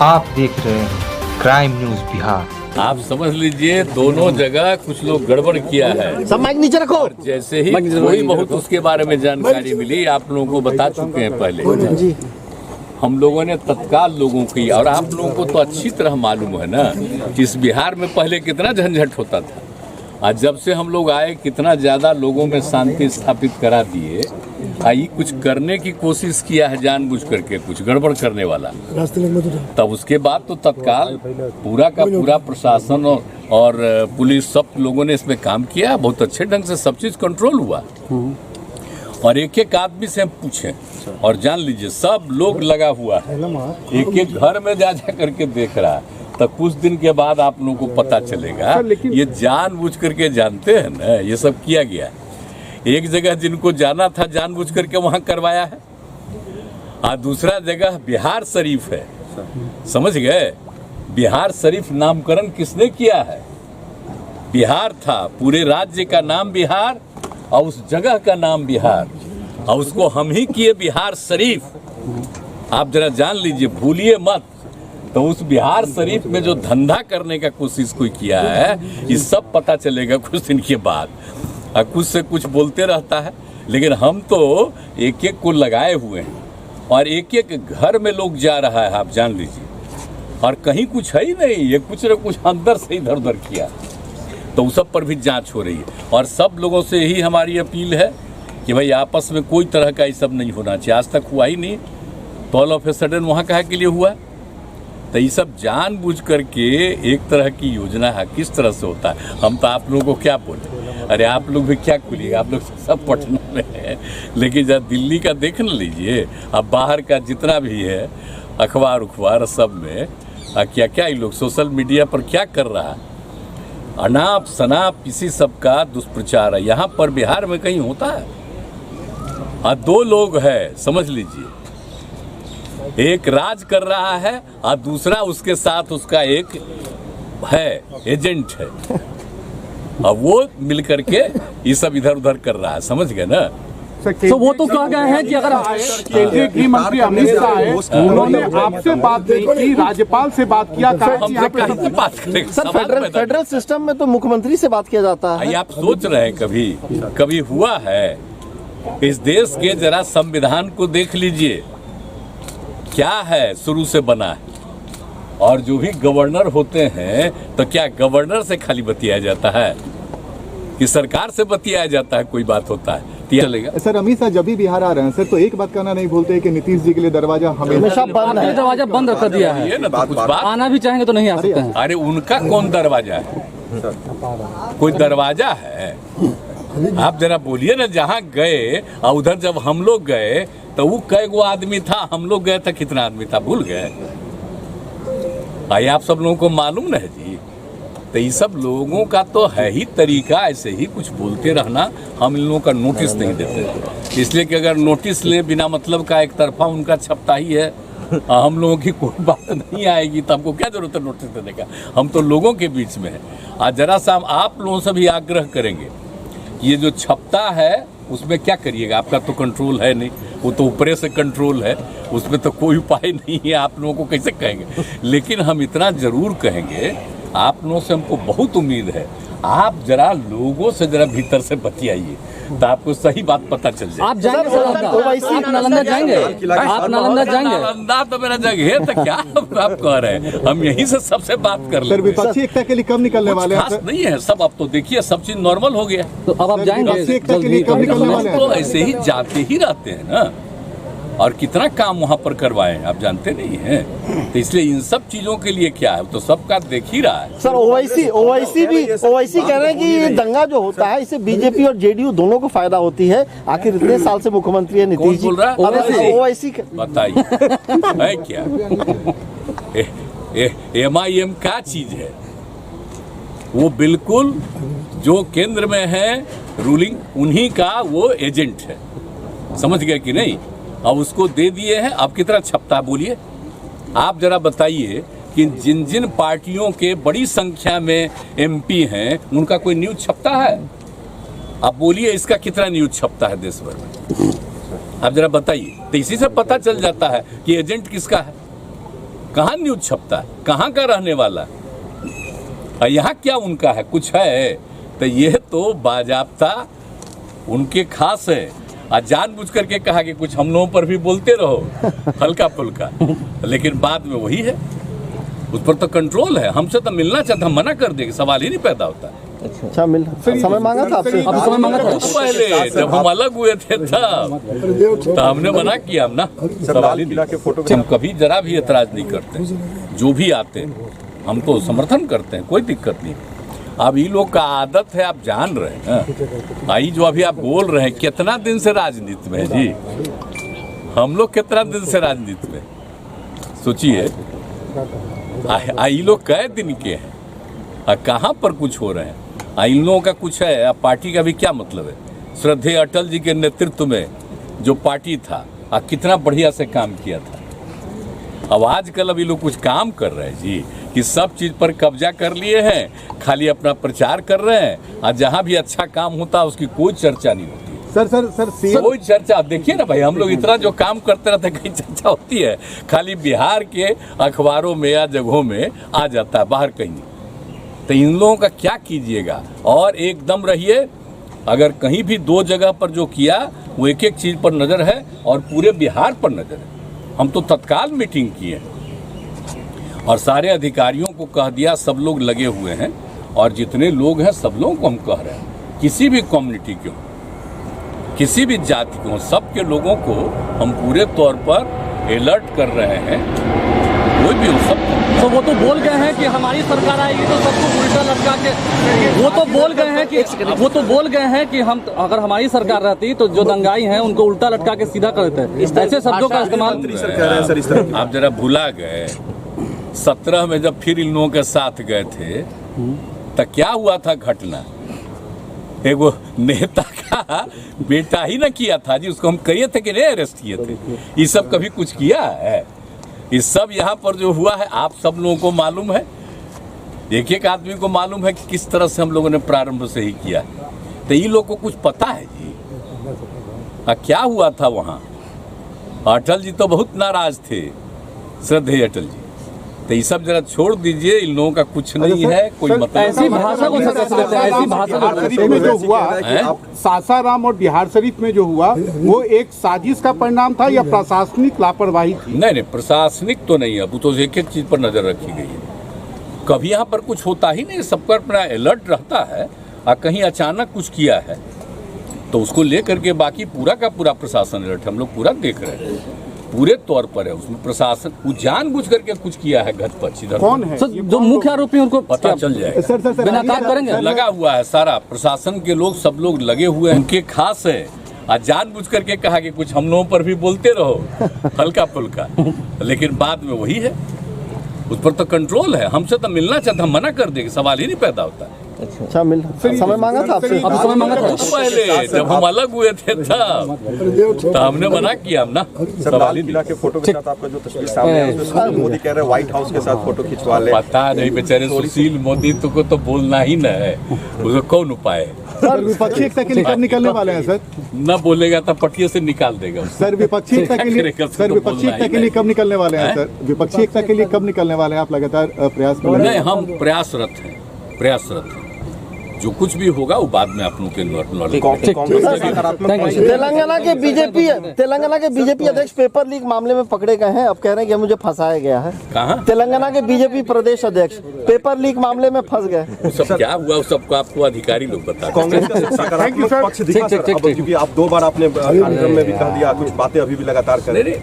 आप देख रहे हैं क्राइम न्यूज बिहार। आप समझ लीजिए दोनों जगह कुछ लोग गड़बड़ किया है। सब माइक नीचे रखो। जैसे ही थोड़ी बहुत उसके बारे में जानकारी मिली, आप लोगों को बता चुके हैं पहले जी। हम लोगों ने तत्काल लोगों की, और आप लोगों को तो अच्छी तरह मालूम है ना कि इस बिहार में पहले कितना झंझट होता था। आज जब से हम लोग आए कितना ज्यादा लोगों में शांति स्थापित करा दिए। आई कुछ करने की कोशिश किया है जानबूझ करके, कुछ गड़बड़ करने वाला, तब उसके बाद तो तत्काल पूरा का पूरा प्रशासन और पुलिस सब लोगों ने इसमें काम किया। बहुत अच्छे ढंग से सब चीज कंट्रोल हुआ। और एक एक आदमी से हम पूछे और जान लीजिए सब लोग लगा हुआ है, एक एक घर में जा जा करके देख रहा है। तो कुछ दिन के बाद आप लोगों को पता चलेगा ये जानबूझ करके, जानते हैं ना, ये सब किया गया। एक जगह जिनको जाना था जानबूझ करके वहां करवाया है, और दूसरा जगह बिहार शरीफ है, समझ गए। बिहार शरीफ नामकरण किसने किया है? बिहार था, पूरे राज्य का नाम बिहार और उस जगह का नाम बिहार, और उसको हम ही किए बिहार शरीफ। आप जरा जान लीजिए, भूलिए मत। तो उस बिहार शरीफ में जो धंधा करने का कोशिश कोई किया है, ये सब पता चलेगा कुछ दिन के बाद। कुछ से कुछ बोलते रहता है, लेकिन हम तो एक एक को लगाए हुए हैं और एक एक घर में लोग जा रहा है, आप जान लीजिए। और कहीं कुछ है ही नहीं, ये कुछ न कुछ अंदर से इधर उधर किया। तो उस सब पर भी जांच हो रही है। और सब लोगों से यही हमारी अपील है कि भाई आपस में कोई तरह का ये सब नहीं होना चाहिए। आज तक हुआ ही नहीं, तो ऑल ऑफ ए सडन वहाँ काहे के लिए हुआ? तो ये सब जानबूझ करके एक तरह की योजना है। किस तरह से होता है हम तो आप लोगों को क्या बोले। अरे आप लोग भी क्या खुलिएगा, आप लोग सब पटना में हैं, लेकिन जब दिल्ली का देख न लीजिए, अब बाहर का जितना भी है अखबार उखबार सब में क्या क्या ये लोग सोशल मीडिया पर क्या कर रहा है। अनाप शनाप इसी सब का दुष्प्रचार है। यहाँ पर बिहार में कहीं होता है? और दो लोग हैं, समझ लीजिए, एक राज कर रहा है और दूसरा उसके साथ उसका एक है एजेंट है, और वो मिलकर के ये सब इधर उधर कर रहा है, समझ गए ना। तो वो तो कह गए हैं कि अगर केंद्रीय गृह मंत्री अमित शाह है, उन्होंने आपसे बात नहीं की, राज्यपाल से बात किया था। हमसे कहाँ बात करेंगे? सर, फेडरल सिस्टम में तो मुख्यमंत्री से बात किया जाता है। आप सोच रहे हैं कभी हुआ है? इस देश के जरा संविधान को देख लीजिए, क्या है शुरू से बना है। और जो भी गवर्नर होते हैं, तो क्या गवर्नर से खाली बतियाया जाता है कि सरकार से बतियाया जाता है? कोई बात होता है चलेगा। सर, अमित शाह जब भी बिहार आ रहे हैं सर, तो एक बात कहना नहीं भूलते कि नीतीश जी के लिए दरवाजा हमेशा बंद है। दरवाजा बंद कर दिया है ना, तो कुछ बात आना भी चाहेंगे तो नहीं आ सकते हैं। अरे उनका कौन दरवाजा है? कोई दरवाजा है? आप जरा बोलिए ना। जहाँ गए और उधर जब हम लोग गए तो वो कै गो आदमी था, हम लोग गए थे कितना आदमी था भूल गए? भाई आप सब लोगों को मालूम न है जी। तो ये सब लोगों का तो है ही तरीका, ऐसे ही कुछ बोलते रहना। हम इन लोगों का नोटिस नहीं देते, इसलिए कि अगर नोटिस ले बिना मतलब का एक तरफा उनका छपता ही है, हम लोगों की कोई बात नहीं आएगी, तो हमको क्या जरूरत है नोटिस देने का? हम तो लोगों के बीच में है। आज जरा सा हम आप लोगों से भी आग्रह करेंगे, ये जो छपता है उसमें क्या करिएगा? आपका तो कंट्रोल है नहीं, वो तो ऊपरे से कंट्रोल है, उसमें तो कोई उपाय नहीं है। आप लोगों को कैसे कहेंगे? लेकिन हम इतना जरूर कहेंगे, आप लोगों से हमको बहुत उम्मीद है, आप जरा लोगों से जरा भीतर से बतियाइए, तो आपको सही बात पता चल जाए। आप जाएंगे आप नालंदा जाएंगे? आप नालंदा जाएंगे? नालंदा तो मेरा जगह है, तो क्या आप कह रहे हैं? हम यहीं से सबसे बात कर लेंगे। विपक्षी एकता के लिए कब निकलने वाले हैं? खास नहीं है सब, अब तो देखिए सब चीज नॉर्मल हो गया। तो अब आप जाएंगे? तो ऐसे ही जाते ही रहते हैं ना, और कितना काम वहाँ पर करवाए आप जानते नहीं हैं। तो इसलिए इन सब चीजों के लिए क्या है, तो सबका देख ही रहा है। सर, ओवैसी कह रहे हैं कि ये दंगा जो होता है इससे बीजेपी और जेडीयू दोनों को फायदा होती है। आखिर इतने साल से मुख्यमंत्री है नीतीश जी। बोल रहा है? ओवैसी बताइए है क्या? MIM क्या चीज है? वो बिल्कुल जो केंद्र में है रूलिंग, उन्हीं का वो एजेंट है, समझ गए कि नहीं? अब उसको दे दिए हैं। अब कितना छपता है बोलिए? आप जरा बताइए कि जिन जिन पार्टियों के बड़ी संख्या में MP हैं, उनका कोई न्यूज छपता है? आप बोलिए इसका कितना न्यूज छपता है देश भर में? आप जरा बताइए। तो इसी से पता चल जाता है कि एजेंट किसका है। कहाँ न्यूज छपता है, कहाँ का रहने वाला है? और यहाँ क्या उनका है, कुछ है? तो ये तो बाजाब्ता उनके खास है। और जानबूझ करके कहा कि कुछ हम लोगों पर भी बोलते रहो हल्का फुल्का, लेकिन बाद में वही है, उस पर तो कंट्रोल है। हमसे तो मिलना चाहता, हम मना कर देंगे, सवाल ही नहीं पैदा होता। अच्छा मिल समय मांगा था आपसे? अब समय मांगा था। पहले जब हम अलग हुए थे तब तो हमने मना किया, हम ना सवाल ही नहीं। हम कभी जरा भी एतराज नहीं करते, जो भी आते हैं हम तो समर्थन करते हैं, कोई दिक्कत नहीं। अब ये लोग का आदत है, आप जान रहे हैं। आई जो अभी आप बोल रहे हैं, कितना दिन से राजनीति में है जी, हम लोग कितना दिन से राजनीति में, सोचिए। आई लोग कै दिन के हैं, कहाँ पर कुछ हो रहे हैं। इन लोगों का कुछ है, अब पार्टी का भी क्या मतलब है? श्रद्धेय अटल जी के नेतृत्व में जो पार्टी था, कितना बढ़िया से काम किया था। अब आजकल अभी लोग कुछ काम कर रहे हैं जी, कि सब चीज पर कब्जा कर लिए हैं, खाली अपना प्रचार कर रहे हैं, और जहां भी अच्छा काम होता है उसकी कोई चर्चा नहीं होती। सर कोई चर्चा, देखिए ना भाई, हम लोग इतना जो काम करते रहते हैं, कहीं चर्चा होती है? खाली बिहार के अखबारों में या जगहों में आ जाता है, बाहर कहीं नहीं। तो इन लोगों का क्या कीजिएगा। और एकदम रहिए, अगर कहीं भी दो जगह पर जो किया वो एक एक चीज पर नजर है, और पूरे बिहार पर नजर है। हम तो तत्काल मीटिंग किए और सारे अधिकारियों को कह दिया, सब लोग लगे हुए हैं, और जितने लोग हैं सब लोगों को हम कह रहे हैं, किसी भी कम्युनिटी के हो, किसी भी जाति के हो, सबके लोगों को हम पूरे तौर पर अलर्ट कर रहे हैं। कोई भी हो, सब तो वो तो बोल गए हैं कि हमारी सरकार आएगी तो सबको उल्टा लटका के, वो तो बोल गए हैं कि हम अगर हमारी सरकार रहती तो जो दंगाई हैं उनको उल्टा लटका के सीधा कर देते। ऐसे शब्दों का इस्तेमाल आप जरा भुला गए। 17 में जब फिर इन लोगों के साथ गए थे तो क्या हुआ था घटना? एगो नेता का बेटा ही ना किया था जी, उसको हम कहिए थे कि नहीं अरेस्ट किए थे। ये सब कभी कुछ किया है? ये सब यहाँ पर जो हुआ है आप सब लोगों को मालूम है, एक एक आदमी को मालूम है कि किस तरह से हम लोगों ने प्रारंभ से ही किया। तो ये लोग को कुछ पता है जी, क्या हुआ था वहाँ? अटल जी तो बहुत नाराज थे, श्रद्धेय अटल जी। तो ये सब जरा छोड़ दीजिए, इन लोगों का कुछ नहीं है, कोई मतलब। ऐसी भाषा को ऐसी भाषा में जो हुआ, सासाराम और बिहार शरीफ में जो हुआ, वो एक साजिश का परिणाम था या प्रशासनिक लापरवाही थी? नहीं, प्रशासनिक तो नहीं है, वो तो एक एक चीज पर नजर रखी गई है। कभी यहाँ पर कुछ होता ही नहीं, सबका अपना अलर्ट रहता है, और कहीं अचानक कुछ किया है तो उसको लेकर के बाकी पूरा का पूरा प्रशासन अलर्ट, हम लोग पूरा देख रहे हैं, पूरे तौर पर है। उसमें प्रशासन वो जानबूझ करके कुछ किया है, घटपच इधर। कौन है जो मुख्य आरोपी उनको पता चल जाएगा। सर करेंगे। लगा हुआ है सारा प्रशासन के लोग, सब लोग लगे हुए हैं, उनके खास है। और जानबूझ करके कहा कि कुछ हम लोगों पर भी बोलते रहो हल्का फुल्का, लेकिन बाद में वही है, उस पर तो कंट्रोल है। हमसे तो मिलना चाहता, हम मना कर देंगे, सवाल ही नहीं पैदा होता। अच्छा मिल समय मांगा था आपसे? अब समय मांगा था। पहले जब हम अलग हुए थे तब तो हमने मना किया, हम ना सवाल ही नहीं। के फोटो के साथ आपका जो तस्वीर सामने है, उसमें मोदी कह रहे हैं व्हाइट हाउस के साथ फोटो खिंचवा ले। पता नहीं बेचारे सुशील मोदी को तो बोलना ही न है, उसको कौन उपाय है? सर विपक्षी एकता के लिए कब निकलने वाले हैं सर? न बोलेगा तो पटिया से निकाल देगा। सर विपक्षी एकता के लिए कब निकलने वाले हैं सर? विपक्षी एकता के लिए कब निकलने वाले हैं? आप लगातार प्रयास कर रहे हैं? नहीं, हम प्रयासरत हैं। जो कुछ भी होगा वो बाद में आप लोगों के तेलंगाना के बीजेपी अध्यक्ष पेपर लीक मामले में पकड़े गए हैं, अब कह रहे हैं कि मुझे फंसाया गया है। कहाँ? तेलंगाना के बीजेपी प्रदेश अध्यक्ष पेपर लीक मामले में फंस गए। वो सब क्या हुआ, उस सबको आपको अधिकारी लोग बता। कांग्रेस का सकारात्मक पक्ष दिखा सर, क्योंकि आप 2 बार आपने कार्यक्रम में भी कह दिया, कुछ बातें अभी भी लगातार कर रहे हैं।